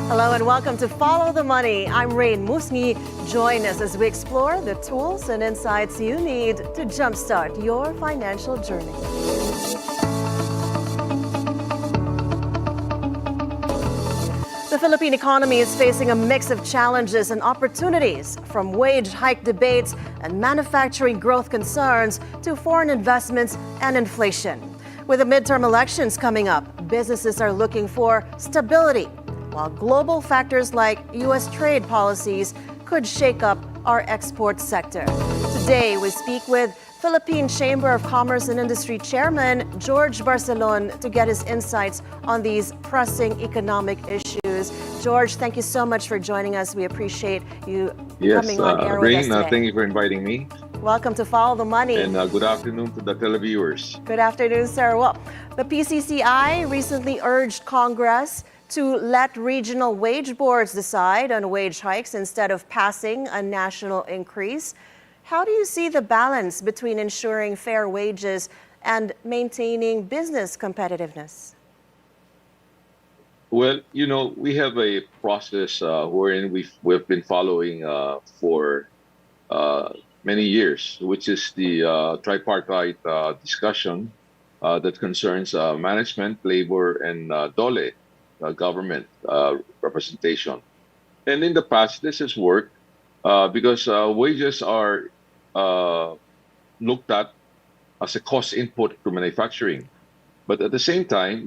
Hello and welcome to Follow the Money. I'm Raine Musñgi. Join us as we explore the tools and insights you need to jumpstart your financial journey. The Philippine economy is facing a mix of challenges and opportunities, from wage hike debates and manufacturing growth concerns to foreign investments and inflation. With the midterm elections coming up, businesses are looking for stability, while global factors like U.S. trade policies could shake up our export sector. Today, we speak with Philippine Chamber of Commerce and Industry Chairman George Barcelon to get his insights on these pressing economic issues. George, thank you so much for joining us. We appreciate you coming on air with us Raine, today. thank you for inviting me. Welcome to Follow the Money. And good afternoon to the televiewers. Good afternoon, sir. Well, the PCCI recently urged Congress to let regional wage boards decide on wage hikes instead of passing a national increase. How do you see the balance between ensuring fair wages and maintaining business competitiveness? Well, we have a process wherein we've been following for many years, which is the tripartite discussion that concerns management, labor, and DOLE, government representation. And in the past, this has worked because wages are looked at as a cost input to manufacturing. But at the same time,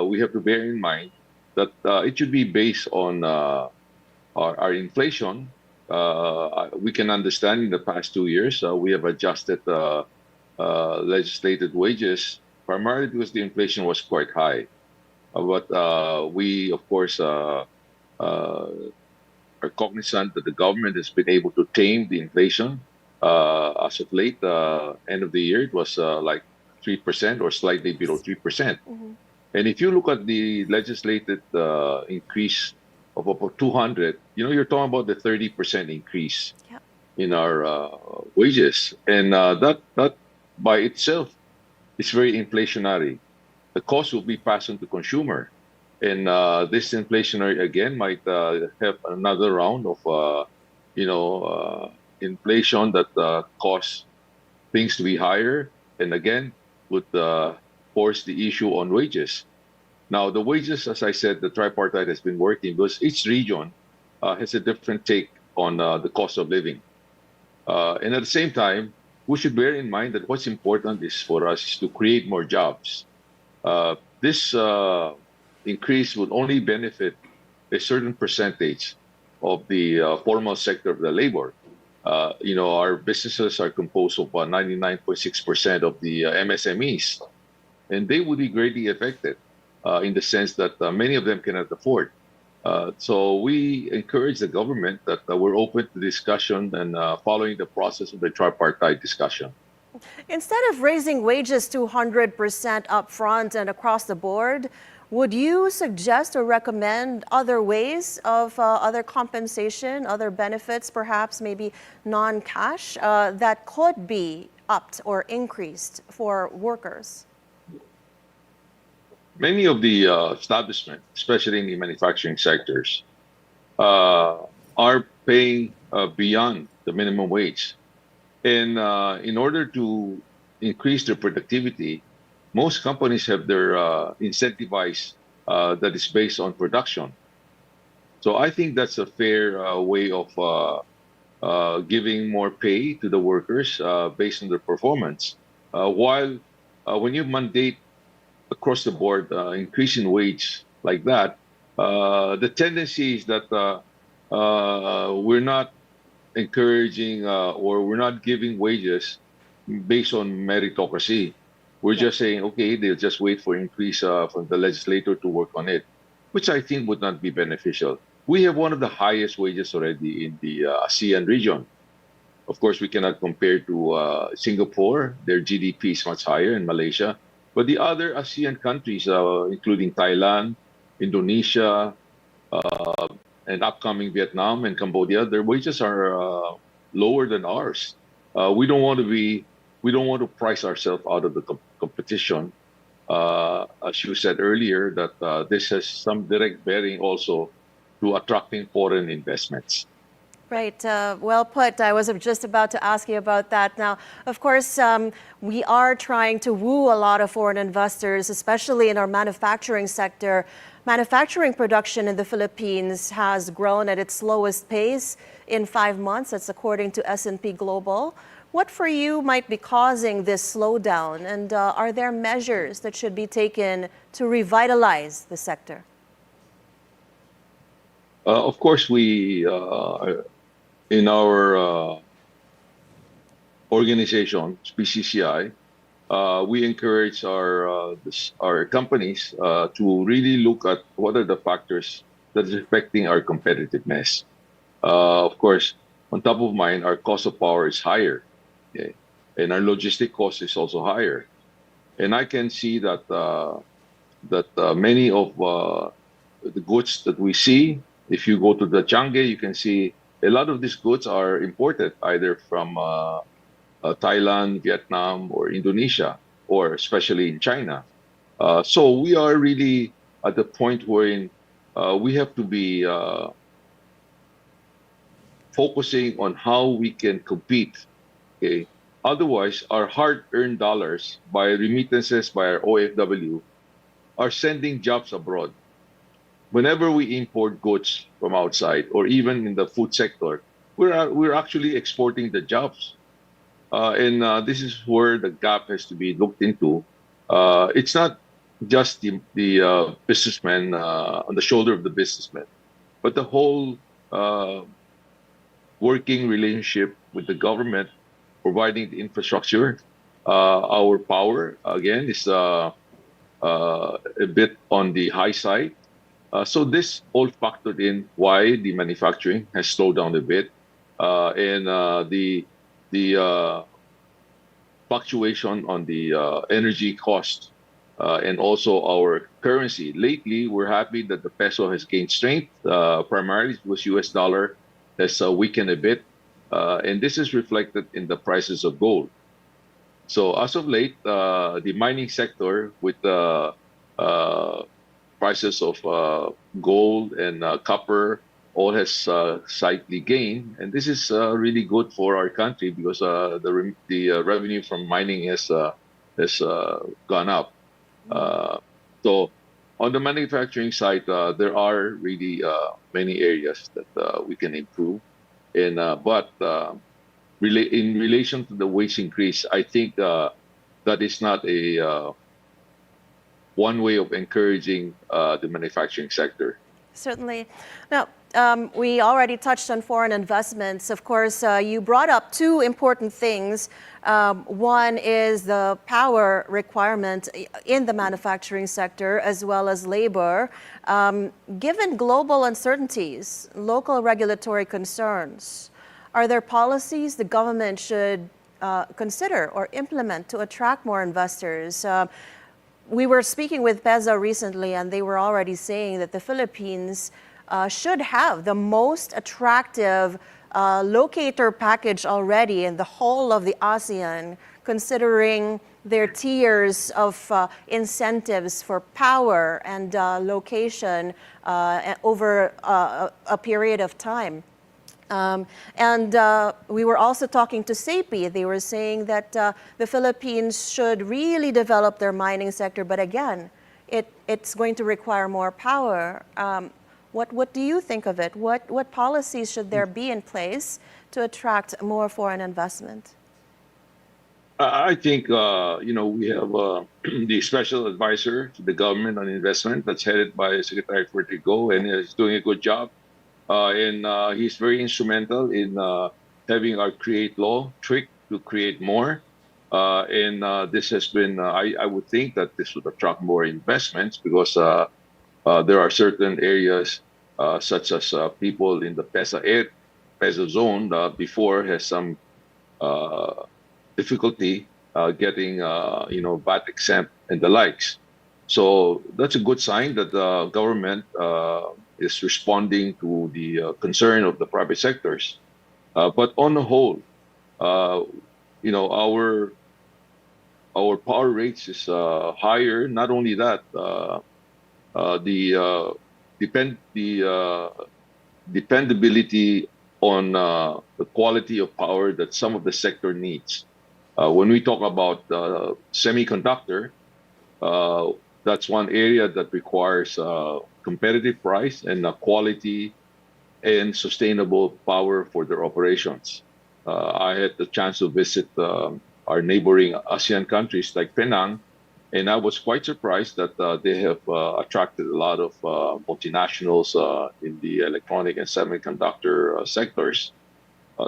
we have to bear in mind that it should be based on our inflation. We can understand in the past 2 years, we have adjusted legislated wages primarily because the inflation was quite high. But we, of course, are cognizant that the government has been able to tame the inflation. As of late, end of the year, it was like 3% or slightly below 3%. Mm-hmm. And if you look at the legislated increase of about 200, you're talking about the 30% increase in our wages. And that by itself is very inflationary. The cost will be passed on to consumer. And this inflationary, again, might have another round of, inflation that cause things to be higher. And again, would force the issue on wages. Now, the wages, as I said, the tripartite has been working because each region has a different take on the cost of living. And at the same time, we should bear in mind that what's important is for us is to create more jobs. This increase would only benefit a certain percentage of the formal sector of the labor. Our businesses are composed of 99.6% of the MSMEs, and they would be greatly affected in the sense that many of them cannot afford. So we encourage the government that we're open to discussion and following the process of the tripartite discussion. Instead of raising wages to 100% upfront and across the board, would you suggest or recommend other ways of other compensation, other benefits, perhaps maybe non-cash, that could be upped or increased for workers? Many of the establishments, especially in the manufacturing sectors, are paying beyond the minimum wage. And in order to increase their productivity, most companies have their incentivized that is based on production. So I think that's a fair way of giving more pay to the workers based on their performance. While when you mandate across the board increase in wage like that, the tendency is that we're not encouraging or we're not giving wages based on meritocracy. We're just saying, okay, they'll just wait for increase from the legislator to work on it, which I think would not be beneficial. We have one of the highest wages already in the ASEAN region. Of course, we cannot compare to Singapore. Their GDP is much higher, in Malaysia. But the other ASEAN countries, including Thailand, Indonesia, and upcoming Vietnam and Cambodia, their wages are lower than ours. We don't want to price ourselves out of the competition. As you said earlier, that this has some direct bearing also to attracting foreign investments. Right. Well put. I was just about to ask you about that. Now, of course, we are trying to woo a lot of foreign investors, especially in our manufacturing sector. Manufacturing production in the Philippines has grown at its slowest pace in 5 months. That's according to S&P Global. What for you might be causing this slowdown? And are there measures that should be taken to revitalize the sector? Of course, we in our organization, BCCI, we encourage our companies to really look at what are the factors that is affecting our competitiveness. Of course, on top of mind, our cost of power is higher, okay? And our logistic cost is also higher. And I can see that many of the goods that we see, if you go to the Changi, you can see a lot of these goods are imported either from Thailand, Vietnam, or Indonesia, or especially in China. So we are really at the point wherein we have to be focusing on how we can compete. Okay? Otherwise, our hard-earned dollars by remittances by our OFW are sending jobs abroad. Whenever we import goods from outside, or even in the food sector, we're actually exporting the jobs. And this is where the gap has to be looked into. It's not just the businessman on the shoulder of the businessman, but the whole working relationship with the government, providing the infrastructure. Our power, again, is a bit on the high side. So this all factored in why the manufacturing has slowed down a bit, and the fluctuation on the energy cost, and also our currency. Lately, we're happy that the peso has gained strength. Primarily, it was U.S. dollar has weakened a bit, and this is reflected in the prices of gold. So as of late, the mining sector with the prices of gold and copper all has slightly gained, and this is really good for our country because the revenue from mining has gone up. So on the manufacturing side, there are really many areas that we can improve, and but in relation to the wage increase, I think that is not a one way of encouraging the manufacturing sector. Certainly. Now, we already touched on foreign investments. Of course, you brought up two important things. One is the power requirement in the manufacturing sector as well as labor. Given global uncertainties, local regulatory concerns, are there policies the government should consider or implement to attract more investors? We were speaking with PEZA recently, and they were already saying that the Philippines should have the most attractive locator package already in the whole of the ASEAN, considering their tiers of incentives for power and location over a period of time. And we were also talking to SAPI. They were saying that the Philippines should really develop their mining sector, but again, it's going to require more power. What do you think of it? What policies should there be in place to attract more foreign investment? I think we have the special advisor to the government on investment that's headed by Secretary Fortigo, and he's doing a good job. And he's very instrumental in having our create law trick to create more. And this has been, I would think that this would attract more investments because there are certain areas such as people in the PEZA zone before has some difficulty getting VAT exempt and the likes. So that's a good sign that the government is responding to the concern of the private sectors. But on the whole, our power rates is higher. Not only that, the dependability on the quality of power that some of the sector needs. When we talk about semiconductor, that's one area that requires competitive price and quality and sustainable power for their operations. I had the chance to visit our neighboring ASEAN countries like Penang, and I was quite surprised that they have attracted a lot of multinationals in the electronic and semiconductor sectors.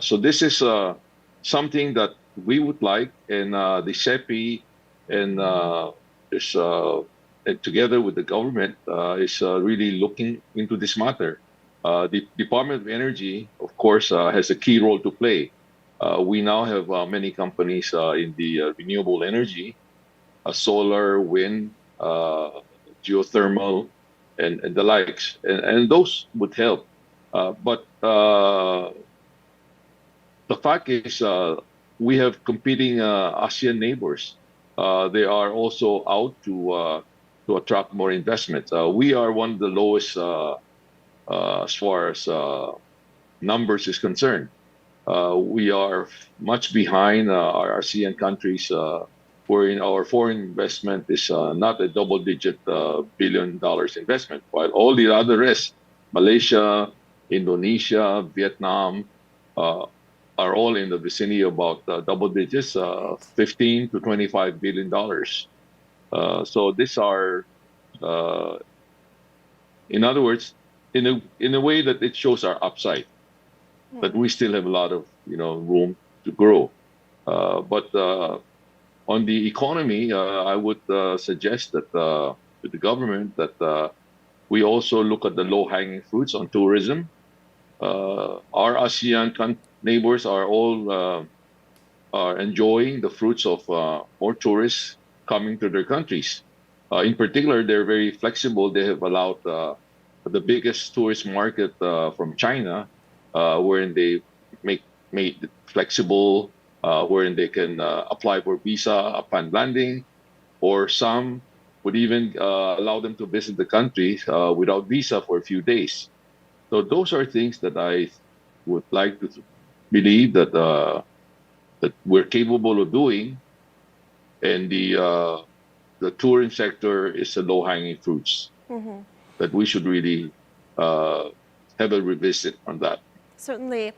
So this is something that we would like, and the SEPI and is and together with the government is really looking into this matter. The Department of Energy, of course, has a key role to play. We now have many companies in the renewable energy, solar, wind, geothermal, and the likes, and those would help. But the fact is, we have competing ASEAN neighbors. They are also out to attract more investment. We are one of the lowest as far as numbers is concerned. We are much behind our ASEAN countries, wherein our foreign investment is not a double-digit $1 billion investment, while all the other rest, Malaysia, Indonesia, Vietnam, are all in the vicinity of about double digits, 15 to $25 billion. So these are, in other words, in a way that it shows our upside, that we still have a lot of room to grow. But on the economy, I would suggest that to the government that we also look at the low-hanging fruits on tourism. Our ASEAN neighbors are all are enjoying the fruits of more tourists coming to their countries. In particular, they're very flexible. They have allowed the biggest tourist market from China, wherein they made it flexible, wherein they can apply for visa upon landing, or some would even allow them to visit the country without visa for a few days. So those are things that I would like to believe that that we're capable of doing, and the tourism sector is the low-hanging fruits that we should really have a revisit on that. Certainly.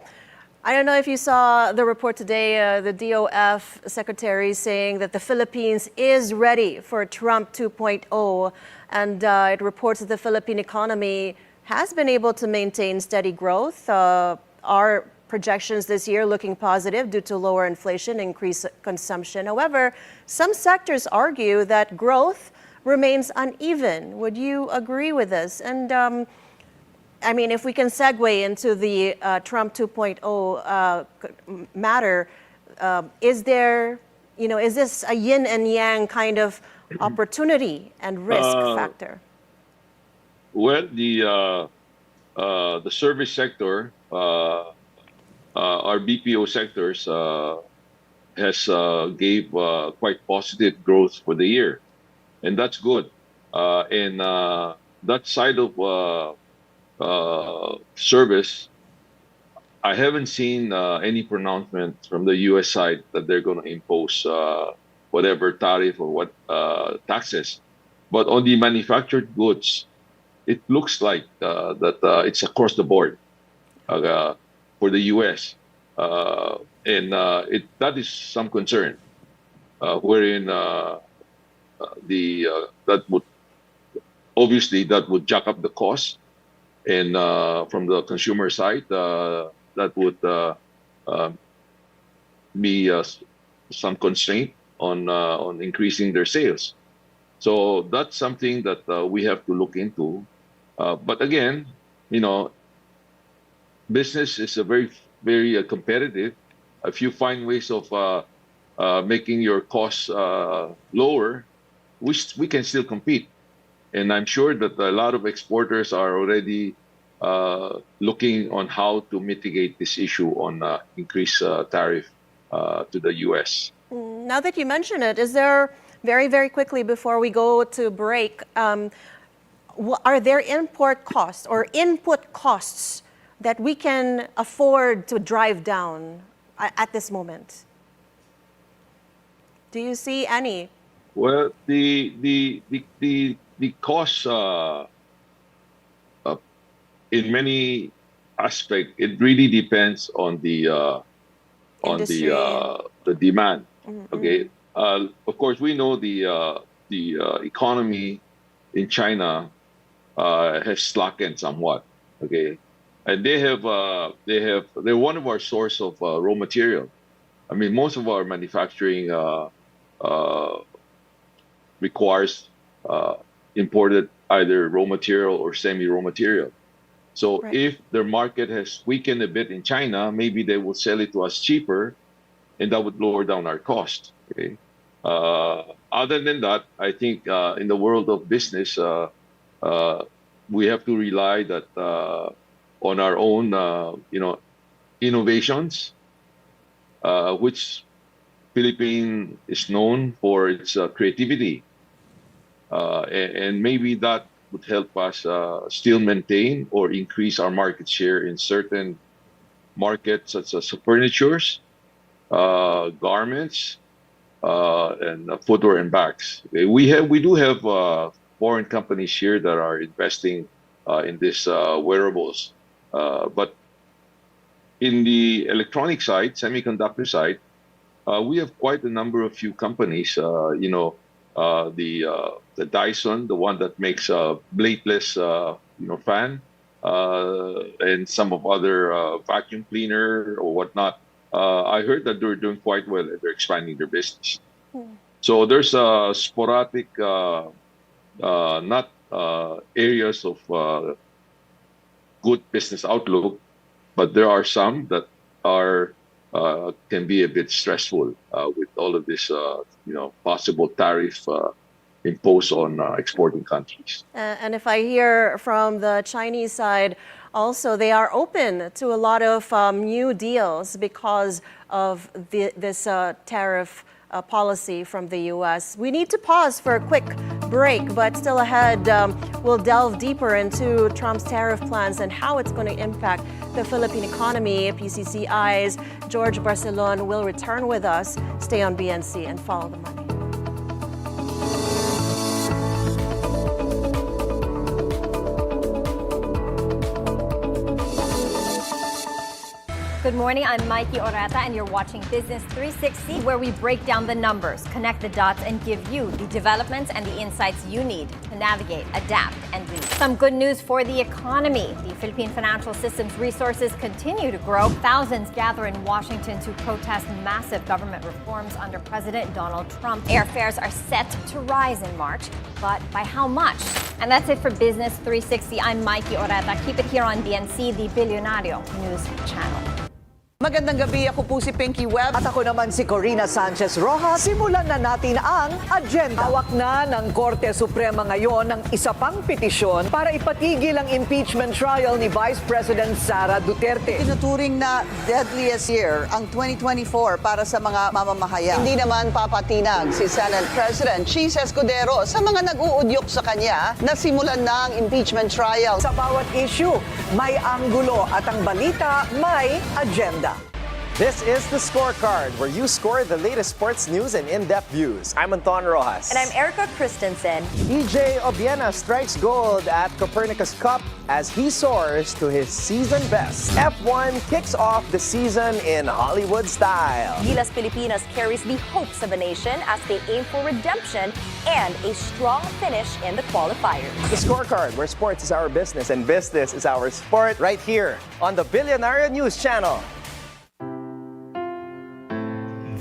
I don't know if you saw the report today, the DOF secretary saying that the Philippines is ready for Trump 2.0, and it reports that the Philippine economy has been able to maintain steady growth. Our projections this year looking positive due to lower inflation, increased consumption. However, some sectors argue that growth remains uneven. Would you agree with this? And I mean, if we can segue into the Trump 2.0 matter, is there, is this a yin and yang kind of opportunity and risk factor? Well, the service sector, our BPO sectors, has gave quite positive growth for the year, and that's good. And that side of service, I haven't seen any pronouncement from the U.S. side that they're going to impose whatever tariff or what taxes. But on the manufactured goods, it looks like that it's across the board for the U.S. And that is some concern, wherein that would obviously jack up the cost. And from the consumer side, that would be some constraint on increasing their sales. So that's something that we have to look into. But again, business is a very, very competitive. If you find ways of making your costs lower, we can still compete. And I'm sure that a lot of exporters are already looking on how to mitigate this issue on increased tariff to the U.S. Now that you mention it, is there, very, very quickly before we go to break, Are there import costs or input costs that we can afford to drive down at this moment? Do you see any? Well, the costs in many aspects, it really depends on Industry. the demand. Mm-hmm. Okay, of course we know the economy in China has slackened somewhat. Okay, and they're one of our source of raw material. I mean, most of our manufacturing requires imported either raw material or semi-raw material. So Right. if their market has weakened a bit in China, maybe they will sell it to us cheaper, and that would lower down our cost. Okay. Other than that, I think in the world of business, we have to rely on our own, innovations, which Philippine is known for its creativity, and maybe that would help us still maintain or increase our market share in certain markets such as furnitures, garments, and footwear and bags. Okay, we do have foreign companies here that are investing in this wearables, but in the electronic side, semiconductor side, we have quite a number of few companies. The Dyson, the one that makes a bladeless, fan, and some of other vacuum cleaner or whatnot. I heard that they're doing quite well. They're expanding their business. So there's a sporadic, not areas of good business outlook, but there are some that are can be a bit stressful with all of this, possible tariff imposed on exporting countries. And if I hear from the Chinese side, also they are open to a lot of new deals because of this tariff policy from the U.S. We need to pause for a quick break, but still ahead, we'll delve deeper into Trump's tariff plans and how it's going to impact the Philippine economy. PCCI's George Barcelon will return with us. Stay on BNC and follow the money. Good morning, I'm Mikey Oreta and you're watching Business 360, where we break down the numbers, connect the dots, and give you the developments and the insights you need to navigate, adapt, and lead. Some good news for the economy. The Philippine financial system's resources continue to grow. Thousands gather in Washington to protest massive government reforms under President Donald Trump. Airfares are set to rise in March, but by how much? And that's it for Business 360. I'm Mikey Oreta. Keep it here on BNC, the Bilyonaryo News Channel. Magandang gabi, ako po si Pinky Webb. At ako naman si Corina Sanchez Rojas. Simulan na natin ang agenda. Hawak na ng Korte Suprema ngayon ng isa pang petisyon para ipatigil ang impeachment trial ni Vice President Sara Duterte. Tinuturing na deadliest year ang 2024 para sa mga mamamahayan. Hindi naman papatinag si Senate President Cheese Escudero sa mga nag-uudyok sa kanya na simulan na ang impeachment trial. Sa bawat issue, may anggulo at ang balita may agenda. This is the Scorecard, where you score the latest sports news and in-depth views. I'm Anton Rojas. And I'm Erica Christensen. EJ Obiena strikes gold at Copernicus Cup as he soars to his season best. F1 kicks off the season in Hollywood style. Gilas Pilipinas carries the hopes of a nation as they aim for redemption and a strong finish in the qualifiers. The Scorecard, where sports is our business and business is our sport, right here on the Bilyonaryo News Channel.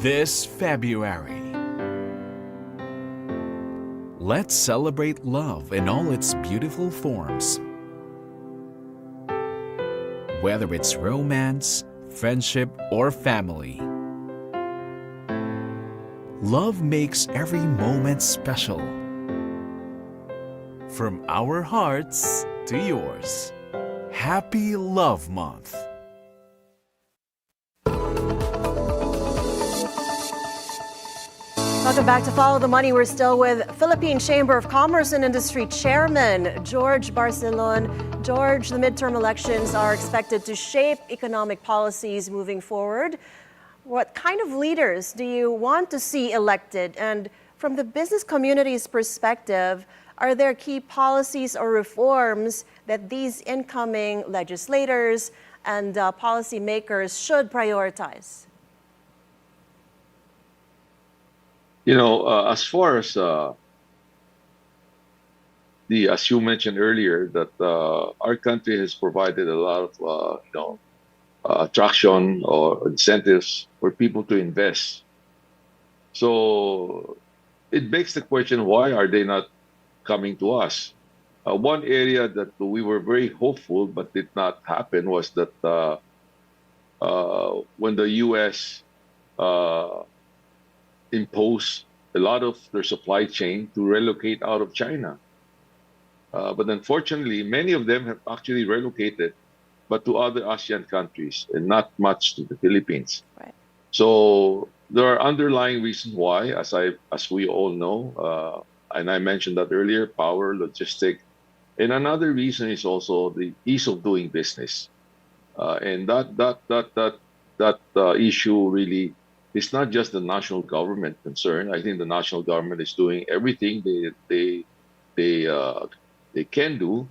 This February, let's celebrate love in all its beautiful forms. Whether it's romance, friendship, or family, love makes every moment special. From our hearts to yours, Happy Love Month. Welcome back to Follow the Money. We're still with Philippine Chamber of Commerce and Industry Chairman George Barcelon. George, the midterm elections are expected to shape economic policies moving forward. What kind of leaders do you want to see elected? And from the business community's perspective, are there key policies or reforms that these incoming legislators and policymakers should prioritize? You know, as far as as you mentioned earlier, that our country has provided a lot of, attraction or incentives for people to invest. So it begs the question, why are they not coming to us? One area that we were very hopeful but did not happen was that when the U.S. Impose a lot of their supply chain to relocate out of China. But unfortunately, many of them have actually relocated, but to other ASEAN countries and not much to the Philippines. Right. So there are underlying reasons why, as we all know, and I mentioned that earlier, power, logistic. And another reason is also the ease of doing business. And that issue really, it's not just the national government concern. I think the national government is doing everything they can do.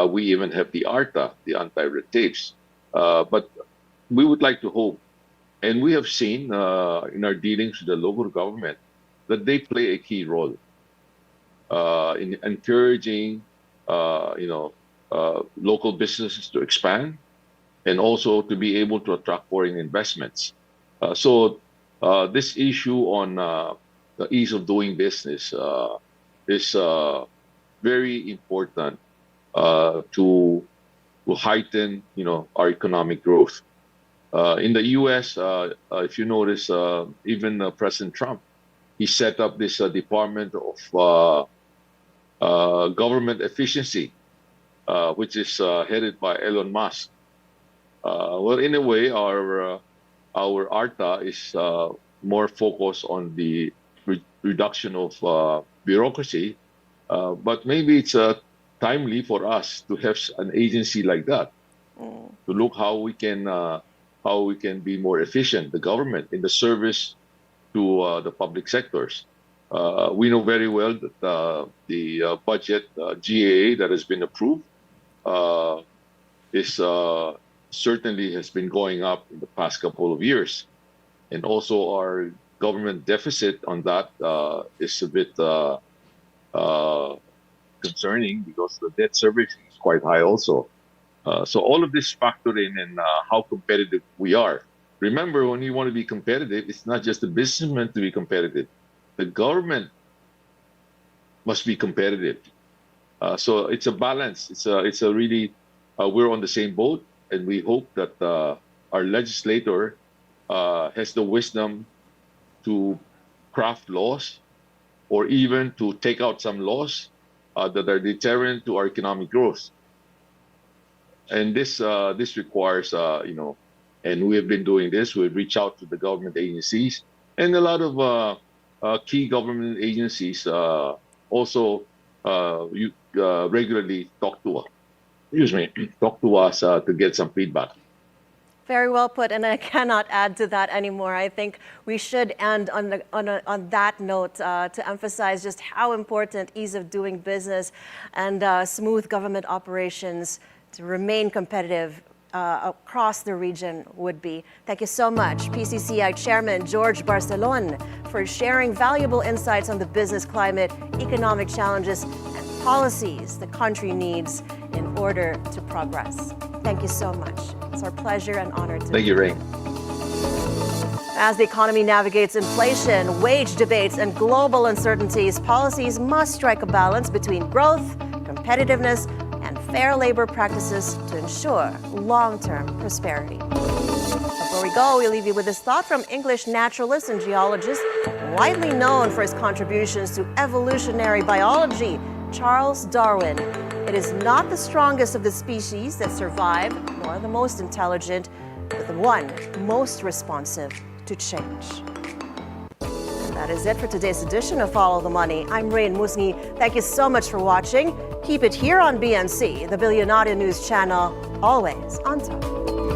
We even have the ARTA, the anti-red tapes. But we would like to hope, and we have seen in our dealings with the local government that they play a key role in encouraging, local businesses to expand and also to be able to attract foreign investments. So this issue on the ease of doing business is very important to heighten, our economic growth. In the U.S., if you notice, even President Trump, he set up this Department of Government Efficiency, which is headed by Elon Musk. Well, in a way, our ARTA is more focused on the reduction of bureaucracy, but maybe it's timely for us to have an agency like that to look how we can be more efficient, the government, in the service to the public sectors. We know very well that the budget GAA that has been approved is certainly has been going up in the past couple of years. And also our government deficit on that is a bit concerning because the debt service is quite high also. So all of this factor in and how competitive we are. Remember, when you want to be competitive, it's not just the businessman to be competitive. The government must be competitive. So it's a balance. It's a really, we're on the same boat. And we hope that our legislator has the wisdom to craft laws or even to take out some laws that are deterrent to our economic growth. And this requires, and we have been doing this. We've reached out to the government agencies and a lot of key government agencies also regularly talk to us to get some feedback. Very well put, and I cannot add to that anymore. I think we should end on that note to emphasize just how important ease of doing business and smooth government operations to remain competitive across the region would be. Thank you so much, PCCI Chairman George Barcelon, for sharing valuable insights on the business climate, economic challenges, and policies the country needs in order to progress. Thank you so much. It's our pleasure and honor to Thank you, Raine. As the economy navigates inflation, wage debates, and global uncertainties, policies must strike a balance between growth, competitiveness, and fair labor practices to ensure long-term prosperity. Before we go, we leave you with this thought from English naturalist and geologist, widely known for his contributions to evolutionary biology, Charles Darwin. It is not the strongest of the species that survive, nor the most intelligent, but the one most responsive to change. That is it for today's edition of Follow the Money. I'm Raine Musñgi. Thank you so much for watching. Keep it here on BNC, the Bilyonaryo News Channel, always on top.